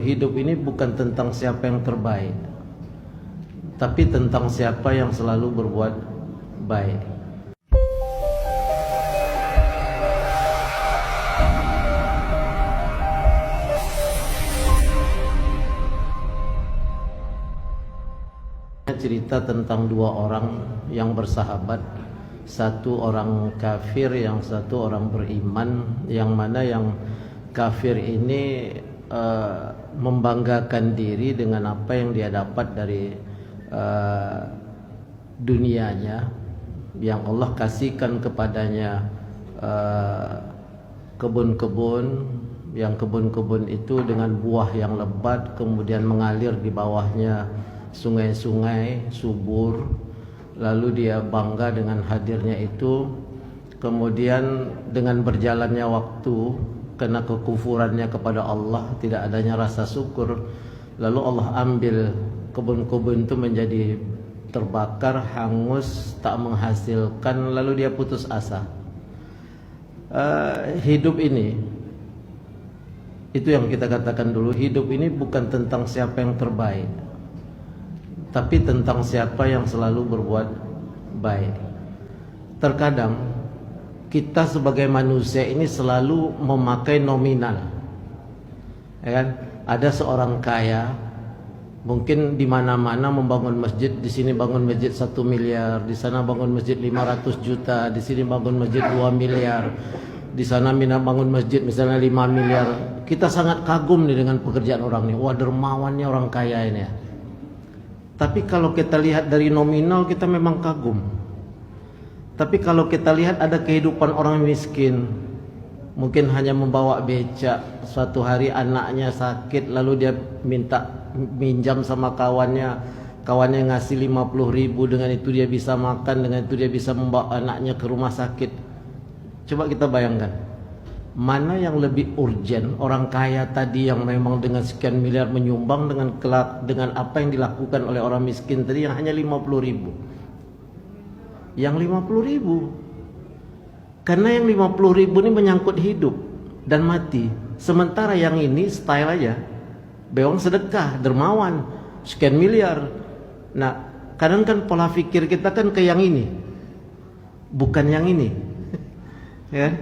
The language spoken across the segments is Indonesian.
Hidup ini bukan tentang siapa yang terbaik, tapi tentang siapa yang selalu berbuat baik. Cerita tentang dua orang yang bersahabat, satu orang kafir, yang satu orang beriman, yang mana yang kafir ini membanggakan diri dengan apa yang dia dapat dari dunianya, yang Allah kasihkan kepadanya kebun-kebun, yang kebun-kebun itu dengan buah yang lebat, kemudian mengalir di bawahnya sungai-sungai subur. Lalu dia bangga dengan hadirnya itu. Kemudian dengan berjalannya waktu, karena kekufurannya kepada Allah, tidak adanya rasa syukur, lalu Allah ambil kebun-kebun itu menjadi terbakar, hangus, tak menghasilkan, lalu dia putus asa. Hidup ini, itu yang kita katakan dulu, hidup ini bukan tentang siapa yang terbaik, tapi tentang siapa yang selalu berbuat baik. Terkadang kita sebagai manusia ini selalu memakai nominal, ya kan? Ada seorang kaya, mungkin di mana-mana membangun masjid. Di sini bangun masjid 1 miliar, di sana bangun masjid 500 juta, di sini bangun masjid 2 miliar, di sana bangun masjid misalnya 5 miliar. Kita sangat kagum nih dengan pekerjaan orang ini. Wah, dermawannya orang kaya ini ya. Tapi kalau kita lihat dari nominal, kita memang kagum. Tapi kalau kita lihat ada kehidupan orang miskin, mungkin hanya membawa becak. Suatu hari anaknya sakit, lalu dia minta minjam sama kawannya. Kawannya ngasih 50.000, dengan itu dia bisa makan, dengan itu dia bisa membawa anaknya ke rumah sakit. Coba kita bayangkan, mana yang lebih urgent? Orang kaya tadi yang memang dengan sekian miliar menyumbang, dengan apa yang dilakukan oleh orang miskin tadi yang hanya 50.000. Yang 50.000, karena yang 50.000 ini menyangkut hidup dan mati. Sementara yang ini style aja, beong sedekah, dermawan, sekian miliar. Nah, kadang kan pola pikir kita kan ke yang ini, bukan yang ini. Ya,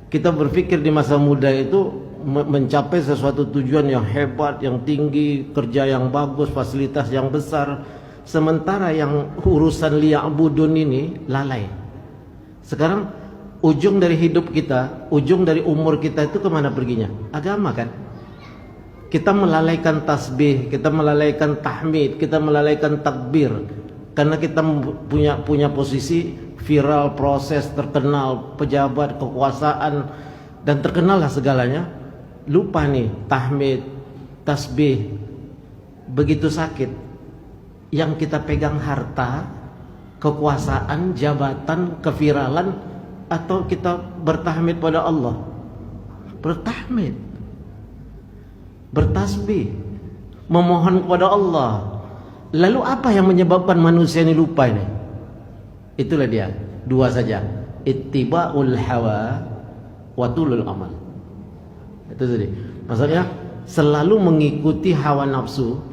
kita berpikir di masa muda itu mencapai sesuatu tujuan yang hebat, yang tinggi, kerja yang bagus, fasilitas yang besar. Sementara yang urusan liya'budun ini lalai. Sekarang ujung dari hidup kita, ujung dari umur kita itu kemana perginya? Agama kan? Kita melalaikan tasbih, kita melalaikan tahmid, kita melalaikan takbir, karena kita punya posisi viral, proses, terkenal, pejabat, kekuasaan, dan terkenal lah segalanya. Lupa nih tahmid, tasbih. Begitu sakit, yang kita pegang harta, kekuasaan, jabatan, keviralan, atau kita bertahmid pada Allah? Bertahmid, bertasbih, memohon kepada Allah. Lalu apa yang menyebabkan manusia ini lupa ini? Itulah dia, dua saja, ittiba'ul hawa wa tulul amal. Itu tadi. Maksudnya selalu mengikuti hawa nafsu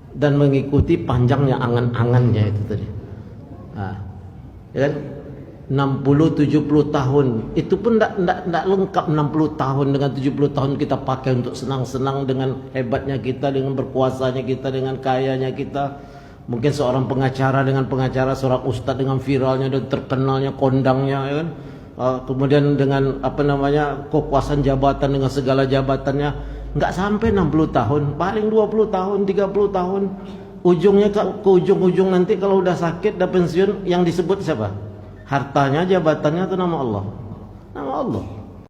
dan mengikuti panjangnya angan-angannya itu tadi. Nah, ya kan? 60-70 tahun itu pun tidak lengkap. 60 tahun dengan 70 tahun kita pakai untuk senang-senang dengan hebatnya kita, dengan berkuasanya kita, dengan kayanya kita. Mungkin seorang pengacara dengan pengacara, seorang ustadz dengan viralnya dan terkenalnya, kondangnya, ya kan? Kemudian dengan kekuasaan jabatan, dengan segala jabatannya. Nggak sampai 60 tahun, paling 20 tahun, 30 tahun. Ujungnya ke ujung-ujung nanti kalau udah sakit, udah pensiun, yang disebut siapa? Hartanya, jabatannya, atau nama Allah? Nama Allah.